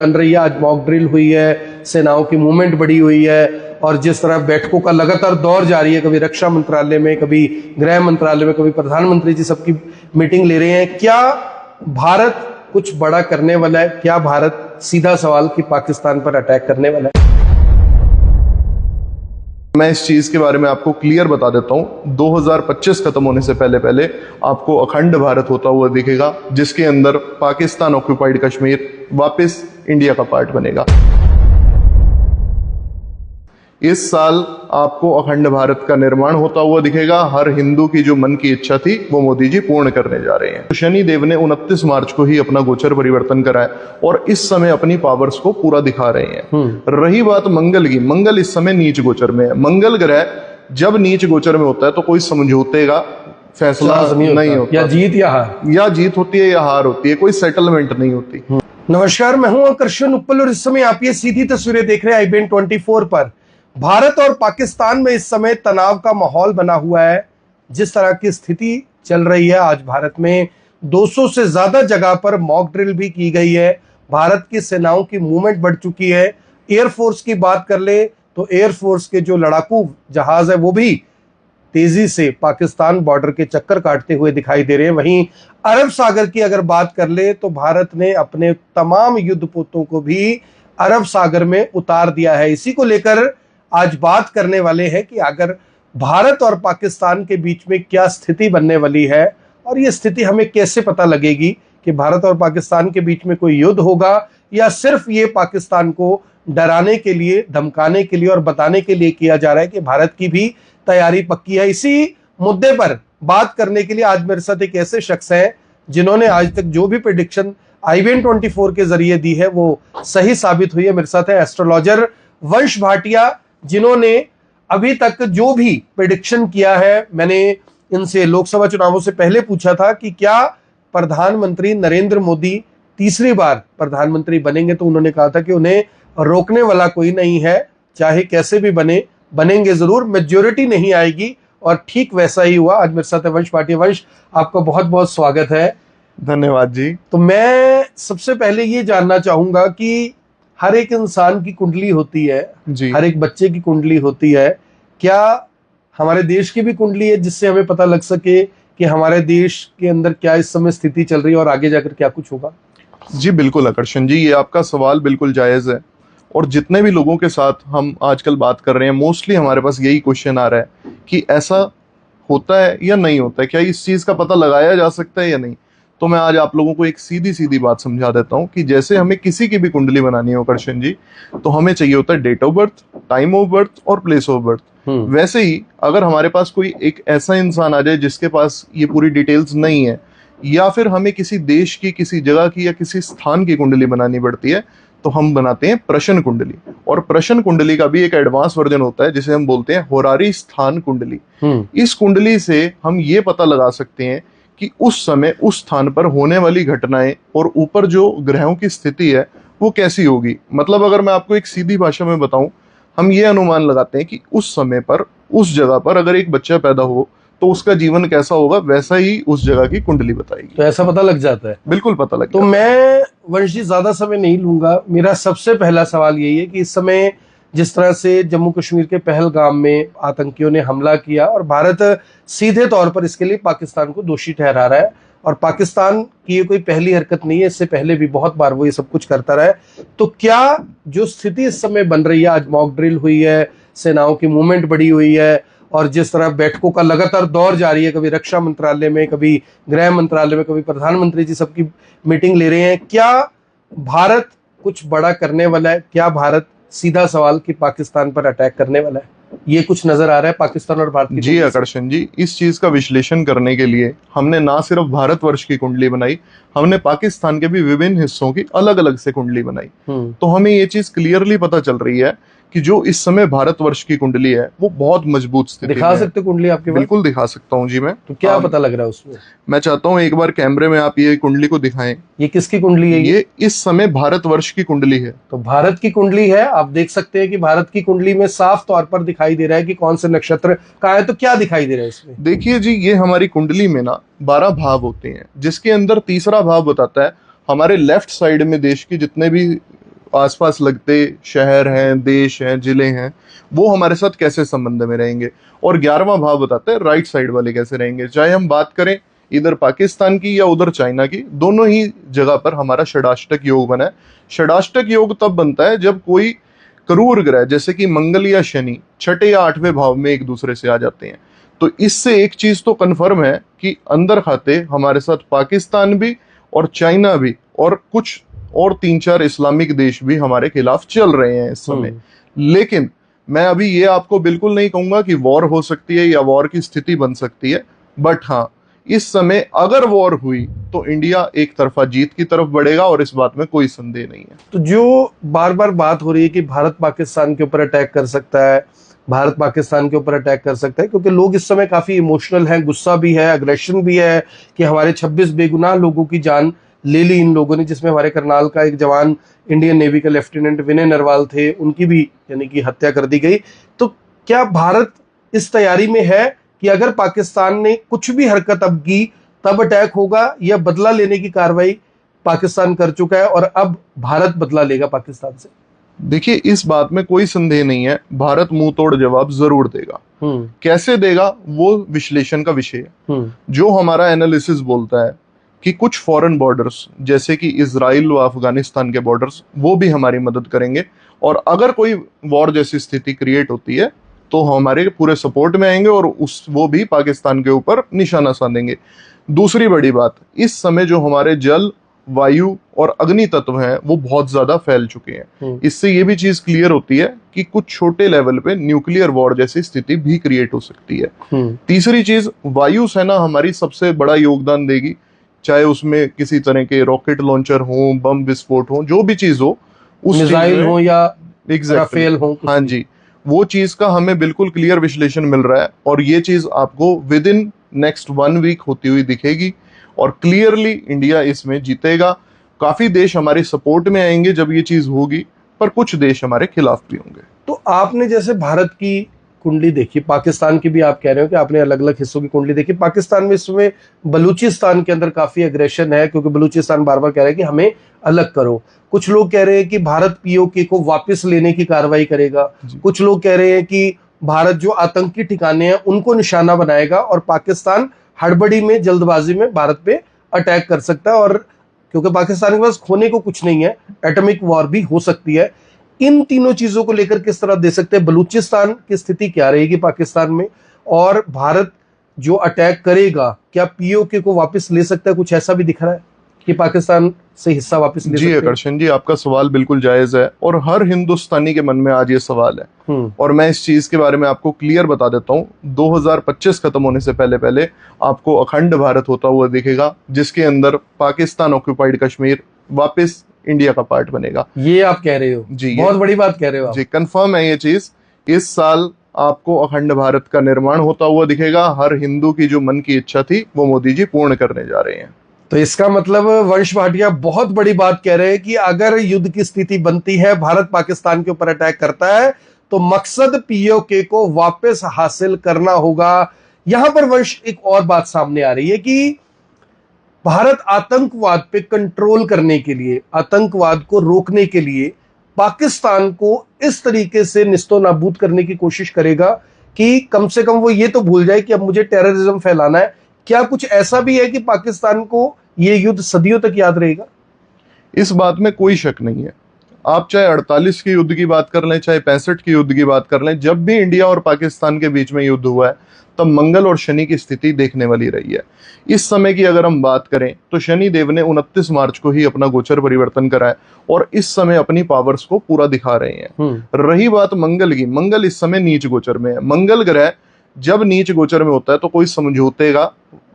बन रही है। आज मॉक ड्रिल हुई है, सेनाओं की मूवमेंट बढ़ी हुई है और जिस तरह बैठकों का लगातार दौर जारी है, कभी रक्षा मंत्रालय में, कभी गृह मंत्रालय में, कभी प्रधानमंत्री जी सबकी मीटिंग ले रहे हैं। क्या भारत कुछ बड़ा करने वाला है? क्या भारत, सीधा सवाल, कि पाकिस्तान पर अटैक करने वाला है? मैं इस चीज के बारे में आपको क्लियर बता देता हूं। 2025 खत्म होने से पहले पहले आपको अखंड भारत होता हुआ दिखेगा, जिसके अंदर पाकिस्तान ऑक्युपाइड कश्मीर वापस इंडिया का पार्ट बनेगा। इस साल आपको अखंड भारत का निर्माण होता हुआ दिखेगा। हर हिंदू की जो मन की इच्छा थी वो मोदी जी पूर्ण करने जा रहे हैं। तो शनि देव ने 29 मार्च को ही अपना गोचर परिवर्तन कराया और इस समय अपनी पावर्स को पूरा दिखा रहे हैं। रही बात मंगल की, मंगल इस समय नीच गोचर में है। मंगल ग्रह जब नीच गोचर में होता है तो कोई समझौते का फैसला नहीं होता, या जीत या हार, या जीत होती है या हार होती है, कोई सेटलमेंट नहीं होती। नमस्कार, मैं हूं आकर्षण उपल और इस समय आप ये सीधी तस्वीरें देख रहे हैं IBN 24 पर। भारत और पाकिस्तान में इस समय तनाव का माहौल बना हुआ है। जिस तरह की स्थिति चल रही है, आज भारत में 200 से ज्यादा जगह पर मॉक ड्रिल भी की गई है। भारत की सेनाओं की मूवमेंट बढ़ चुकी है। एयरफोर्स की बात कर ले तो एयरफोर्स के जो लड़ाकू जहाज है वो भी तेजी से पाकिस्तान बॉर्डर के चक्कर काटते हुए दिखाई दे रहे हैं। वहीं अरब सागर की अगर बात कर ले तो भारत ने अपने तमाम युद्धपोतों को भी अरब सागर में उतार दिया है। इसी को लेकर आज बात करने वाले हैं कि अगर भारत और पाकिस्तान के बीच में क्या स्थिति बनने वाली है और ये स्थिति हमें कैसे पता लगेगी कि भारत और पाकिस्तान के बीच में कोई युद्ध होगा या सिर्फ ये पाकिस्तान को डराने के लिए, धमकाने के लिए और बताने के लिए किया जा रहा है कि भारत की भी तैयारी पक्की है। इसी मुद्दे पर बात करने के लिए आज मेरे साथ एक ऐसे शख्स हैं जिन्होंने आज तक जो भी प्रेडिक्शन IBN 24 के जरिए दी है वो सही साबित हुई है। मेरे साथ है एस्ट्रोलॉजर वंश भाटिया, जिन्होंने अभी तक जो भी प्रेडिक्शन किया है, मैंने इनसे लोकसभा चुनावों से पहले पूछा था कि क्या प्रधानमंत्री नरेंद्र मोदी तीसरी बार प्रधानमंत्री बनेंगे, तो उन्होंने कहा था कि उन्हें रोकने वाला कोई नहीं है, चाहे कैसे भी बनेंगे जरूर, मेजॉरिटी नहीं आएगी। और ठीक वैसा ही हुआ। आज मेरे साथ है वंश भाटिया। वंश, आपका बहुत बहुत स्वागत है। धन्यवाद जी। तो मैं सबसे पहले ये जानना चाहूंगा कि हर एक इंसान की कुंडली होती है जी। हर एक बच्चे की कुंडली होती है। क्या हमारे देश की भी कुंडली है जिससे हमें पता लग सके कि हमारे देश के अंदर क्या इस समय स्थिति चल रही है और आगे जाकर क्या कुछ होगा? जी बिल्कुल आकर्षण जी, ये आपका सवाल बिल्कुल जायज है। और जितने भी लोगों के साथ हम आजकल बात कर रहे हैं, मोस्टली हमारे पास यही क्वेश्चन आ रहा है कि ऐसा होता है या नहीं होता है, क्या इस चीज का पता लगाया जा सकता है या नहीं। तो मैं आज आप लोगों को एक सीधी सीधी बात समझा देता हूं कि जैसे हमें किसी की भी कुंडली बनानी हो आकर्षण जी, तो हमें चाहिए होता है date of birth, time of birth और प्लेस ऑफ बर्थ। वैसे ही अगर हमारे पास कोई एक ऐसा इंसान आ जाए जिसके पास ये पूरी डिटेल्स नहीं है, या फिर हमें किसी देश की, किसी जगह की या किसी स्थान की कुंडली बनानी पड़ती है, तो हम बनाते हैं प्रश्न कुंडली। और प्रश्न कुंडली का भी एक एडवांस वर्जन होता है जिसे हम बोलते हैं होरारी स्थान कुंडली। इस कुंडली से हम ये पता लगा सकते हैं कि उस समय उस स्थान पर होने वाली घटनाएं और ऊपर जो ग्रहों की स्थिति है वो कैसी होगी। मतलब अगर मैं आपको एक सीधी भाषा में बताऊं, हम ये अनुमान लगाते हैं कि उस समय पर, उस जगह पर अगर एक बच्चा पैदा हो तो उसका जीवन कैसा होगा, वैसा ही उस जगह की कुंडली बताएगी। तो ऐसा पता लग जाता है? बिल्कुल पता लग तो जाता है। मैं वंश जी ज्यादा समय नहीं लूंगा। मेरा सबसे पहला सवाल यही है कि इस समय जिस तरह से जम्मू कश्मीर के पहलगाम में आतंकियों ने हमला किया और भारत सीधे तौर पर इसके लिए पाकिस्तान को दोषी ठहरा रहा है, और पाकिस्तान की ये कोई पहली हरकत नहीं है, इससे पहले भी बहुत बार वो ये सब कुछ करता रहा है। तो क्या जो स्थिति इस समय बन रही है, आज मॉक ड्रिल हुई है, सेनाओं की मूवमेंट बढ़ी हुई है और जिस तरह बैठकों का लगातार दौर जारी है, कभी रक्षा मंत्रालय में, कभी गृह मंत्रालय में, कभी प्रधानमंत्री जी सबकी मीटिंग ले रहे हैं, क्या भारत कुछ बड़ा करने वाला है? क्या भारत, सीधा सवाल, कि पाकिस्तान पर अटैक करने वाला है? ये कुछ नजर आ रहा है पाकिस्तान और भारत की? जी आकर्षण जी, इस चीज का विश्लेषण करने के लिए हमने ना सिर्फ भारतवर्ष की कुंडली बनाई, हमने पाकिस्तान के भी विभिन्न हिस्सों की अलग अलग से कुंडली बनाई। तो हमें ये चीज क्लियरली पता चल रही है कि जो इस समय भारतवर्ष की कुंडली है वो बहुत मजबूत स्थिति में है। दिखा सकते कुंडली आपके? बिल्कुल दिखा सकता हूँ जी मैं। तो क्या पता लग रहा है उसमें? मैं चाहता हूँ एक बार कैमरे में आप ये कुंडली को दिखाएं। ये किसकी कुंडली है? ये इस समय भारतवर्ष की कुंडली है। तो भारत की कुंडली है। आप देख सकते हैं कि भारत की कुंडली में साफ तौर पर दिखाई दे रहा है कि कौन से नक्षत्र का है। तो क्या दिखाई दे रहा है इसमें? देखिए जी, ये हमारी कुंडली में ना 12 भाव होते हैं, जिसके अंदर तीसरा भाव बताता है हमारे लेफ्ट साइड में देश की जितने भी आसपास लगते शहर हैं, देश हैं, जिले हैं, वो हमारे साथ कैसे संबंध में रहेंगे। और 11वां भाव बताता है राइट साइड वाले कैसे रहेंगे। चाहे हम बात करें इधर पाकिस्तान की या उधर चाइना की, दोनों ही जगह पर हमारा षडाष्टक योग बना है। षडाष्टक योग तब बनता है जब कोई क्रूर ग्रह जैसे कि मंगल या शनि छठे या 8वें भाव में एक दूसरे से आ जाते हैं। तो इससे एक चीज तो कन्फर्म है कि अंदर खाते हमारे साथ पाकिस्तान भी और चाइना भी और कुछ और 3-4 इस्लामिक देश भी हमारे खिलाफ चल रहे हैं इस समय। लेकिन मैं अभी ये आपको बिल्कुल नहीं कहूंगा कि वॉर हो सकती है या वॉर की स्थिति बन सकती है, बट हाँ, इस समय अगर वॉर हुई तो इंडिया एक तरफा जीत की तरफ बढ़ेगा और इस बात में कोई संदेह नहीं है। तो जो बार बार बात हो रही है कि भारत पाकिस्तान के ऊपर अटैक कर सकता है, भारत पाकिस्तान के ऊपर अटैक कर सकता है, क्योंकि लोग इस समय काफी इमोशनल हैं, गुस्सा भी है, अग्रेशन भी है कि हमारे 26 बेगुनाह लोगों की जान ले ली इन लोगों ने, जिसमें हमारे करनाल का एक जवान इंडियन नेवी का लेफ्टिनेंट विनय नरवाल थे, उनकी भी यानी कि हत्या कर दी गई। तो क्या भारत इस तैयारी में है कि अगर पाकिस्तान ने कुछ भी हरकत अब की तब अटैक होगा, या बदला लेने की कार्रवाई पाकिस्तान कर चुका है और अब भारत बदला लेगा पाकिस्तान से? देखिए, इस बात में कोई संदेह नहीं है, भारत मुंह तोड़ जवाब जरूर देगा। कैसे देगा वो विश्लेषण का विषय है। जो हमारा एनालिसिस बोलता है कि कुछ फॉरेन बॉर्डर्स जैसे कि इजराइल व अफगानिस्तान के बॉर्डर्स वो भी हमारी मदद करेंगे, और अगर कोई वॉर जैसी स्थिति क्रिएट होती है तो हमारे पूरे सपोर्ट में आएंगे और वो भी पाकिस्तान के ऊपर निशाना साधेंगे। दूसरी बड़ी बात, इस समय जो हमारे जल, वायु और अग्नि तत्व हैं वो बहुत ज्यादा फैल चुके हैं। इससे ये भी चीज क्लियर होती है कि कुछ छोटे लेवल पे न्यूक्लियर वॉर जैसी स्थिति भी क्रिएट हो सकती है। तीसरी चीज, वायु सेना हमारी सबसे बड़ा योगदान देगी, चाहे उसमें किसी तरह के रॉकेट लॉन्चर हो, बम विस्फोट हो, जो भी चीज हो, उस मिसाइल हो या राफेल हो, हाँ जी, वो चीज का हमें बिल्कुल क्लियर विश्लेषण मिल रहा है और ये चीज आपको विद इन नेक्स्ट 1 वीक होती हुई दिखेगी और क्लियरली इंडिया इसमें जीतेगा। काफी देश हमारे सपोर्ट में आएंगे जब ये चीज होगी, पर कुछ देश हमारे खिलाफ भी होंगे। तो आपने जैसे भारत की कुंडली देखी, पाकिस्तान की भी आप कह रहे हो कि आपने अलग अलग हिस्सों की कुंडली देखी। पाकिस्तान में इस समय बलूचिस्तान के अंदर काफी एग्रेशन है, क्योंकि बलूचिस्तान बार बार कह रहा है कि हमें अलग करो। कुछ लोग कह रहे हैं कि भारत पीओके को वापस लेने की कार्रवाई करेगा। कुछ लोग कह रहे हैं कि भारत जो आतंकी ठिकाने हैं उनको निशाना बनाएगा और पाकिस्तान हड़बड़ी में, जल्दबाजी में भारत पे अटैक कर सकता है, और क्योंकि पाकिस्तान के पास खोने को कुछ नहीं है, एटॉमिक वॉर भी हो सकती है। इन तीनों चीजों को लेकर किस तरह दे सकते हैं? बलूचिस्तान की स्थिति क्या रहेगी पाकिस्तान में, और भारत जो अटैक करेगा क्या पीओके को वापस ले सकता है? कुछ ऐसा भी दिख रहा है कि पाकिस्तान से हिस्सा वापस ले सकते हैं? जी आकर्षण जी, आपका सवाल बिल्कुल जायज है और हर हिंदुस्तानी के मन में आज ये सवाल है। और मैं इस चीज के बारे में आपको क्लियर बता देता हूँ। 2025 खत्म होने से पहले पहले आपको अखंड भारत होता हुआ दिखेगा, जिसके अंदर पाकिस्तान ऑक्यूपाइड कश्मीर वापस इंडिया का पार्ट बनेगा। ये आप कह रहे हो? जी, बहुत बड़ी बात कह रहे हो आप। जी, कंफर्म है ये चीज। इस साल आपको अखंड भारत का निर्माण होता हुआ दिखेगा। हर हिंदू की जो मन की इच्छा थी वो मोदी जी पूर्ण करने जा रहे हैं। तो इसका मतलब वंश भाटिया बहुत बड़ी बात कह रहे हैं कि अगर युद्ध की स्थिति बनती है, भारत पाकिस्तान के ऊपर अटैक करता है, तो मकसद पीओके को वापस हासिल करना होगा। यहां पर वंश एक और बात सामने आ रही है कि भारत आतंकवाद पे कंट्रोल करने के लिए, आतंकवाद को रोकने के लिए पाकिस्तान को इस तरीके से निस्तो नाबूद करने की कोशिश करेगा कि कम से कम वो ये तो भूल जाए कि अब मुझे टेररिज्म फैलाना है। क्या कुछ ऐसा भी है कि पाकिस्तान को ये युद्ध सदियों तक याद रहेगा? इस बात में कोई शक नहीं है। आप चाहे 48 की युद्ध की बात कर लें, चाहे 65 की युद्ध की बात कर लें, जब भी इंडिया और पाकिस्तान के बीच में युद्ध हुआ है तब मंगल और शनि की स्थिति देखने वाली रही है। इस समय की अगर हम बात करें तो शनि देव ने 29 मार्च को ही अपना गोचर परिवर्तन करा है और इस समय अपनी पावर्स को पूरा दिखा रहे हैं। रही बात मंगल की, मंगल इस समय नीच गोचर में है। मंगल ग्रह जब नीच गोचर में होता है तो कोई समझौते का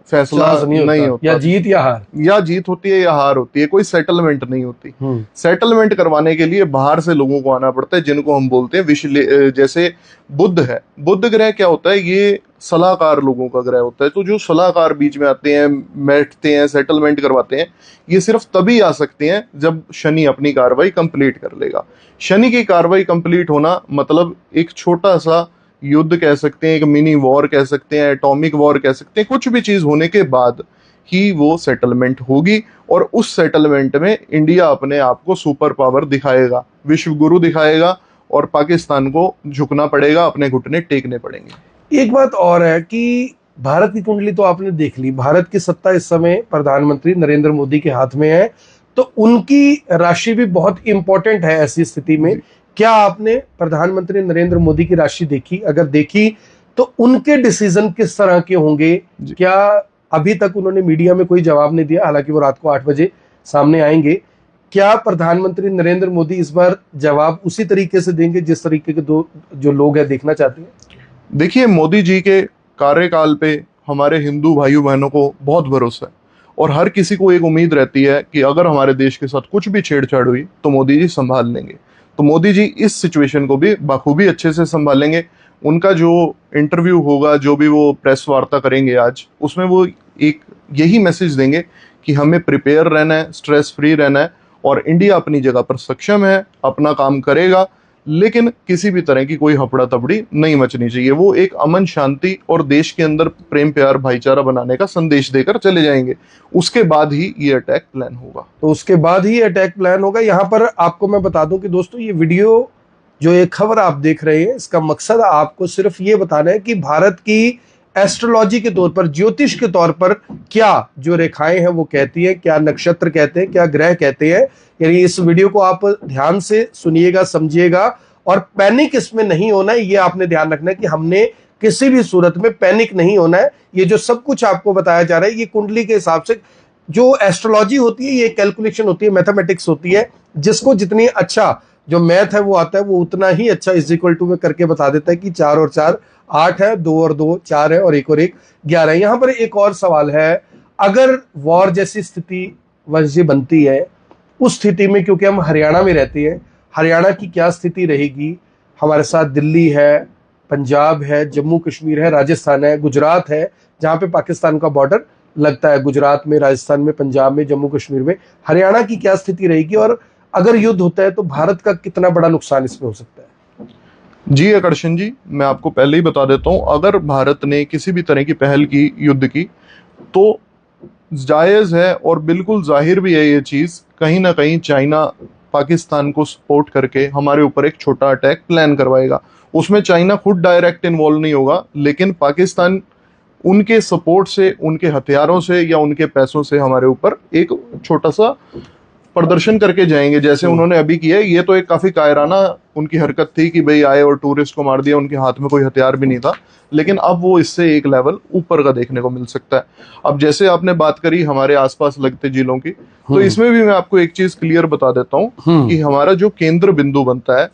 फैसला नहीं होता, या जीत या हार, या जीत होती है या हार होती है, कोई सेटलमेंट नहीं होती। सेटलमेंट करवाने के लिए बाहर से लोगों को आना पड़ता है, जिनको हम बोलते हैं जैसे बुध है। बुध ग्रह क्या होता है? ये सलाहकार लोगों का ग्रह होता है। तो जो सलाहकार बीच में आते हैं, बैठते हैं, सेटलमेंट करवाते हैं, ये सिर्फ तभी आ सकते हैं जब शनि अपनी कार्रवाई कंप्लीट कर लेगा। शनि की कार्रवाई कंप्लीट होना मतलब एक छोटा सा युद्ध कह सकते हैं, एक मिनी वॉर कह सकते हैं, एटॉमिक वॉर कह सकते हैं, कुछ भी चीज होने के बाद ही वो सेटलमेंट होगी, और उस सेटलमेंट में इंडिया अपने आप को सुपर पावर दिखाएगा, विश्व गुरु दिखाएगा, और पाकिस्तान को झुकना पड़ेगा, अपने घुटने टेकने पड़ेंगे। एक बात और है कि भारत की कुंडली तो आपने देख ली, भारत की सत्ता इस समय प्रधानमंत्री नरेंद्र मोदी के हाथ में है, तो उनकी राशि भी बहुत इंपॉर्टेंट है ऐसी स्थिति में। क्या आपने प्रधानमंत्री नरेंद्र मोदी की राशि देखी? अगर देखी तो उनके डिसीजन किस तरह के होंगे? क्या अभी तक उन्होंने मीडिया में कोई जवाब नहीं दिया, हालांकि वो रात को 8 बजे सामने आएंगे। क्या प्रधानमंत्री नरेंद्र मोदी इस बार जवाब उसी तरीके से देंगे जिस तरीके के जो लोग हैं देखना चाहते हैं? देखिए, मोदी जी के कार्यकाल पे हमारे हिंदू भाइयों बहनों को बहुत भरोसा है, और हर किसी को एक उम्मीद रहती है कि अगर हमारे देश के साथ कुछ भी छेड़छाड़ हुई तो मोदी जी संभाल लेंगे। तो मोदी जी इस सिचुएशन को भी बखूबी अच्छे से संभालेंगे। उनका जो इंटरव्यू होगा, जो भी वो प्रेस वार्ता करेंगे आज, उसमें वो एक यही मैसेज देंगे कि हमें प्रिपेयर रहना है, स्ट्रेस फ्री रहना है, और इंडिया अपनी जगह पर सक्षम है, अपना काम करेगा, लेकिन किसी भी तरह की कोई हफड़ा तफड़ी नहीं मचनी चाहिए। वो एक अमन शांति और देश के अंदर प्रेम प्यार भाईचारा बनाने का संदेश देकर चले जाएंगे। उसके बाद ही ये अटैक प्लान होगा। तो उसके बाद ही अटैक प्लान होगा। यहाँ पर आपको मैं बता दूं कि दोस्तों, ये वीडियो जो एक खबर आप देख रहे हैं, इसका मकसद आपको सिर्फ ये बताना है कि भारत की एस्ट्रोलॉजी के तौर पर, ज्योतिष के तौर पर क्या जो रेखाएं हैं वो कहती हैं, क्या नक्षत्र कहते हैं, क्या ग्रह कहते हैं। यानी इस वीडियो को आप ध्यान से सुनिएगा, समझिएगा, और पैनिक इसमें नहीं होना है। ये आपने ध्यान रखना है कि हमने किसी भी सूरत में पैनिक नहीं होना है। ये जो सब कुछ आपको बताया जा रहा है, ये कुंडली के हिसाब से जो एस्ट्रोलॉजी होती है, ये कैलकुलेशन होती है, मैथमेटिक्स होती है। जिसको जितनी अच्छा जो मैथ है वो आता है, वो उतना ही अच्छा इज इक्वल टू में करके बता देता है कि 4 और 4 8 है, 2 और 2 4 है, और 1 और 1 11 है। यहाँ पर एक और सवाल है, अगर वॉर जैसी स्थिति वंशी बनती है, उस स्थिति में, क्योंकि हम हरियाणा में रहते हैं, हरियाणा की क्या स्थिति रहेगी? हमारे साथ दिल्ली है, पंजाब है, जम्मू कश्मीर है, राजस्थान है, गुजरात है, जहाँ पे पाकिस्तान का बॉर्डर लगता है। गुजरात में, राजस्थान में, पंजाब में, जम्मू कश्मीर में हरियाणा की क्या स्थिति रहेगी? और अगर युद्ध होता है तो भारत का कितना बड़ा नुकसान इसमें हो सकता है? जी आकर्षण जी, मैं आपको पहले ही बता देता हूं, अगर भारत ने किसी भी तरह की पहल की युद्ध की, तो जायज है और बिल्कुल जाहिर भी है ये चीज, कहीं ना कहीं चाइना पाकिस्तान को सपोर्ट करके हमारे ऊपर एक छोटा अटैक प्लान करवाएगा। उसमें चाइना खुद डायरेक्ट इन्वॉल्व नहीं होगा, लेकिन पाकिस्तान उनके सपोर्ट से, उनके हथियारों से या उनके पैसों से हमारे ऊपर एक छोटा सा प्रदर्शन करके जाएंगे, जैसे उन्होंने अभी किया है। ये तो एक काफी कायराना उनकी हरकत थी कि भाई आए और टूरिस्ट को मार दिया, उनके हाथ में कोई हथियार भी नहीं था, लेकिन अब वो इससे एक लेवल ऊपर का देखने को मिल सकता है। अब जैसे आपने बात करी हमारे आसपास लगते जिलों की, तो इसमें भी मैं आपको एक चीज क्लियर बता देता हूँ कि हमारा जो केंद्र बिंदु बनता है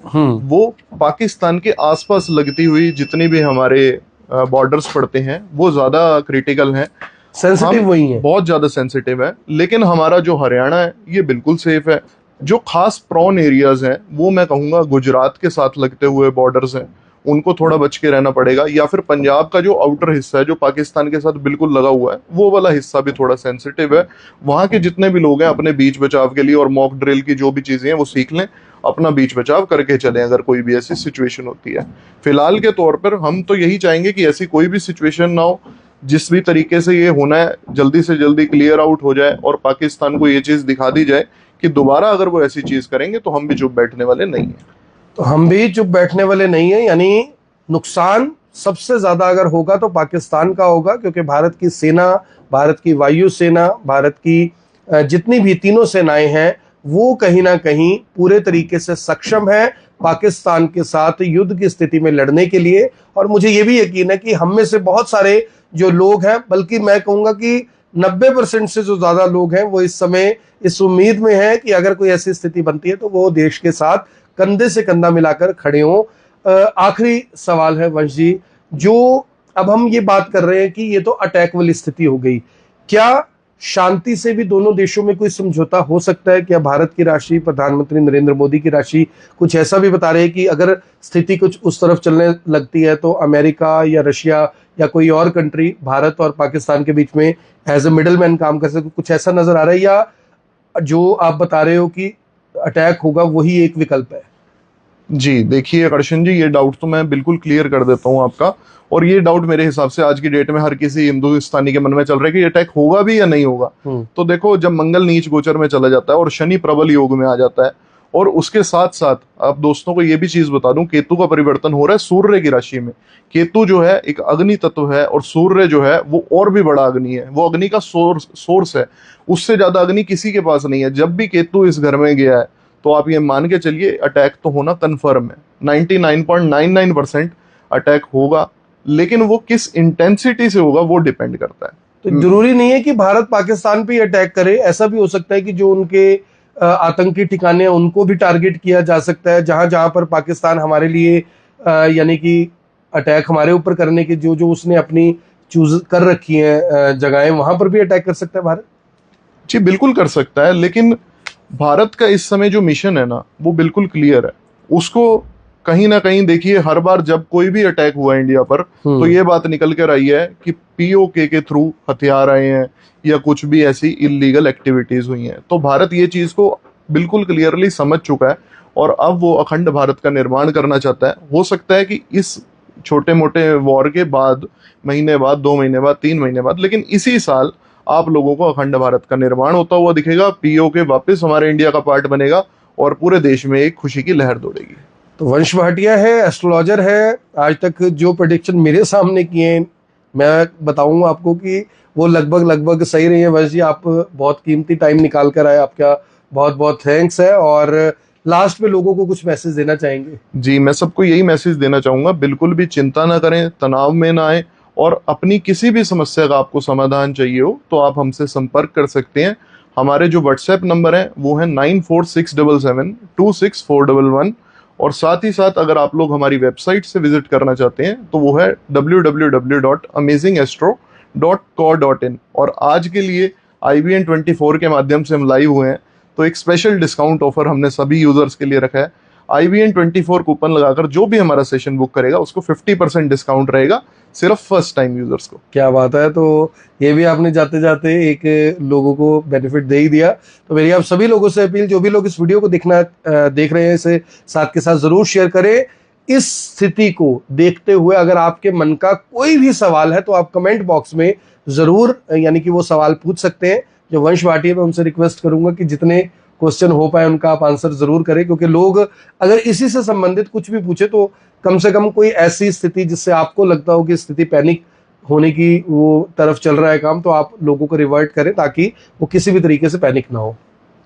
वो पाकिस्तान के आसपास लगती हुई जितनी भी हमारे बॉर्डर्स पड़ते हैं वो ज्यादा क्रिटिकल हैं, सेंसिटिव वही है, बहुत ज्यादा सेंसिटिव है। लेकिन हमारा जो हरियाणा है ये बिल्कुल सेफ है। जो खास प्रॉन एरियाज हैं वो मैं कहूंगा गुजरात के साथ लगते हुए बॉर्डर्स हैं, उनको थोड़ा बच के रहना पड़ेगा, या फिर पंजाब का जो आउटर हिस्सा है जो पाकिस्तान के साथ बिल्कुल लगा हुआ है, वो वाला हिस्सा भी थोड़ा सेंसिटिव है। वहां के जितने भी लोग हैं अपने बीच बचाव के लिए और मॉक ड्रिल की जो भी चीजें हैं वो सीख लें, अपना बीच बचाव करके चलें अगर कोई भी ऐसी सिचुएशन होती है। फिलहाल के तौर पर हम तो यही चाहेंगे कि ऐसी कोई भी सिचुएशन ना हो, जिस भी तरीके से ये होना है जल्दी से जल्दी क्लियर आउट हो जाए, और पाकिस्तान को ये चीज दिखा दी जाए कि दोबारा अगर वो ऐसी चीज करेंगे तो हम भी चुप बैठने वाले नहीं है। तो हम भी चुप बैठने वाले नहीं है। यानी नुकसान सबसे ज्यादा अगर होगा तो पाकिस्तान का होगा, क्योंकि भारत की सेना, भारत की वायु सेना, भारत की जितनी भी तीनों सेनाएं हैं वो कहीं ना कहीं पूरे तरीके से सक्षम है पाकिस्तान के साथ युद्ध की स्थिति में लड़ने के लिए। और मुझे ये भी यकीन है कि हम में से बहुत सारे जो लोग हैं, बल्कि मैं कहूंगा कि 90% से जो ज्यादा लोग हैं, वो इस समय इस उम्मीद में हैं कि अगर कोई ऐसी स्थिति बनती है तो वो देश के साथ कंधे से कंधा मिलाकर खड़े हों। आखिरी सवाल है वंश जी, जो अब हम ये बात कर रहे हैं कि ये तो अटैक वाली स्थिति हो गई, क्या शांति से भी दोनों देशों में कोई समझौता हो सकता है? क्या भारत की राशि, प्रधानमंत्री नरेंद्र मोदी की राशि कुछ ऐसा भी बता रहे हैं कि अगर स्थिति कुछ उस तरफ चलने लगती है तो अमेरिका या रशिया या कोई और कंट्री भारत और पाकिस्तान के बीच में एज ए मिडल मैन काम कर सके? कुछ ऐसा नजर आ रहा है, या जो आप बता रहे हो कि अटैक होगा वही एक विकल्प है? जी देखिए आकर्षण जी, ये डाउट तो मैं बिल्कुल क्लियर कर देता हूँ आपका। और ये डाउट मेरे हिसाब से आज की डेट में हर किसी हिंदुस्तानी के मन में चल रहा है कि अटैक होगा भी या नहीं होगा। तो देखो, जब मंगल नीच गोचर में चला जाता है और शनि प्रबल योग में आ जाता है, और उसके साथ साथ आप दोस्तों को ये भी चीज बता दूं, केतु का परिवर्तन हो रहा है सूर्य की राशि में। केतु जो है एक अग्नि तत्व है, और सूर्य जो है वो और भी बड़ा अग्नि है, वो अग्नि का सोर्स है। उससे ज्यादा अग्नि किसी के पास नहीं है। जब भी केतु इस घर में गया है, तो आप ये मान के चलिए अटैक तो होना कन्फर्म है। 99.99% अटैक होगा, लेकिन वो किस इंटेंसिटी से होगा वो डिपेंड करता है। तो जरूरी नहीं है कि भारत पाकिस्तान पे अटैक करे, ऐसा भी हो सकता है कि जो उनके आतंकी ठिकाने हैं उनको भी टारगेट किया जा सकता है। जहां जहां पर पाकिस्तान हमारे लिए यानी कि अटैक हमारे ऊपर करने की जो जो उसने अपनी चूज कर रखी है जगहें, वहां पर भी अटैक कर सकता है भारत। जी बिल्कुल कर सकता है, लेकिन भारत का इस समय जो मिशन है ना, वो बिल्कुल क्लियर है। उसको कहीं ना कहीं देखिए, हर बार जब कोई भी अटैक हुआ इंडिया पर, तो ये बात निकल कर आई है कि पीओके के थ्रू हथियार आए हैं या कुछ भी ऐसी इलीगल एक्टिविटीज हुई हैं। तो भारत ये चीज को बिल्कुल क्लियरली समझ चुका है, और अब वो अखंड भारत का निर्माण करना चाहता है। हो सकता है कि इस छोटे मोटे वॉर के बाद, महीने बाद, 2 महीने बाद, 3 महीने बाद, लेकिन इसी साल आप लोगों को अखंड भारत का निर्माण होता हुआ दिखेगा। पीओके वापस हमारे इंडिया का पार्ट बनेगा, और पूरे देश में एक खुशी की लहर दौड़ेगी। तो वंश भाटिया है, एस्ट्रोलॉजर है, आज तक जो प्रेडिक्शन मेरे सामने किए हैं, मैं बताऊंगा आपको कि वो लगभग लगभग सही रही है। वंश जी, आप बहुत कीमती टाइम निकाल कर आए, आपका बहुत बहुत थैंक्स है। और लास्ट में लोगों को कुछ मैसेज देना चाहेंगे? जी, मैं सबको यही मैसेज देना चाहूंगा, बिल्कुल भी चिंता ना करें, तनाव में ना आए, और अपनी किसी भी समस्या का आपको समाधान चाहिए हो तो आप हमसे संपर्क कर सकते हैं। हमारे जो व्हाट्सएप नंबर है वो है 9467726411। और साथ ही साथ अगर आप लोग हमारी वेबसाइट से विजिट करना चाहते हैं तो वो है www.amazingastro.co.in। और आज के लिए IBN24 के माध्यम से हम लाइव हुए हैं, तो एक स्पेशल डिस्काउंट ऑफर हमने सभी यूजर्स के लिए रखा है। IBN24 कूपन लगाकर जो भी हमारा सेशन बुक करेगा उसको 50% डिस्काउंट रहेगा, सिर्फ फर्स्ट टाइम यूजर्स को। क्या बात है! तो ये भी आपने जाते जाते एक लोगों को बेनिफिट दे ही दिया। तो मेरी आप सभी लोगों से अपील, जो भी लोग इस वीडियो को देख रहे हैं, इसे साथ के साथ जरूर शेयर करें। इस स्थिति को देखते हुए अगर आपके मन का कोई भी सवाल है तो आप कमेंट बॉक्स में जरूर यानी कि वो सवाल पूछ सकते हैं। जो वंश भाटिया, मैं उनसे रिक्वेस्ट करूंगा कि जितने क्वेश्चन हो पाए उनका आप आंसर जरूर करें, क्योंकि लोग अगर इसी से संबंधित कुछ भी पूछे तो कम से कम कोई ऐसी स्थिति जिससे आपको लगता हो कि स्थिति पैनिक होने की वो तरफ चल रहा है काम, तो आप लोगों को रिवर्ट करें ताकि वो किसी भी तरीके से पैनिक ना हो।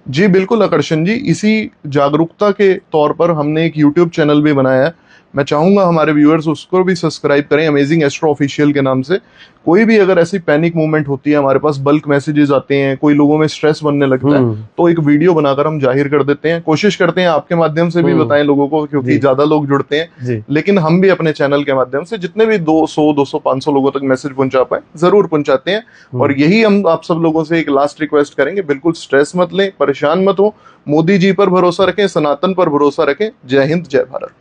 जी बिल्कुल आकर्षण जी, इसी जागरूकता के तौर पर हमने एक यूट्यूब चैनल भी बनाया है। मैं चाहूंगा हमारे व्यूअर्स उसको भी सब्सक्राइब करें, अमेजिंग एस्ट्रो ऑफिशियल के नाम से। कोई भी अगर ऐसी पैनिक मूवमेंट होती है, हमारे पास बल्क मैसेजेस आते हैं, कोई लोगों में स्ट्रेस बनने लगता है, तो एक वीडियो बनाकर हम जाहिर कर देते हैं। कोशिश करते हैं आपके माध्यम से भी बताएं लोगों को, क्योंकि ज्यादा लोग जुड़ते हैं। लेकिन हम भी अपने चैनल के माध्यम से जितने भी 200, 200, 500 लोगों तक मैसेज पहुंचा पाए जरूर पहुंचाते हैं। और यही हम आप सब लोगों से एक लास्ट रिक्वेस्ट करेंगे, बिल्कुल स्ट्रेस मत लें, परेशान मत हो, मोदी जी पर भरोसा रखें, सनातन पर भरोसा रखें। जय हिंद, जय भारत।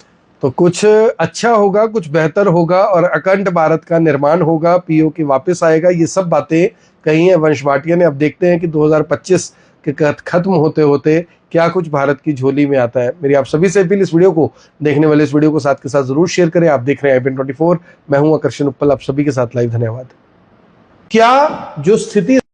तो कुछ अच्छा होगा, कुछ बेहतर होगा, और अखंड भारत का निर्माण होगा, पीओके वापस आएगा। ये सब बातें कही है वंश भाटिया ने। अब देखते हैं कि 2025 के खत्म होते होते क्या कुछ भारत की झोली में आता है। मेरी आप सभी से अपील, इस वीडियो को देखने वाले इस वीडियो को साथ के साथ जरूर शेयर करें। आप देख रहे हैं IBN24, मैं हूं आकर्षण उत्पल, आप सभी के साथ लाइव। धन्यवाद। क्या जो स्थिति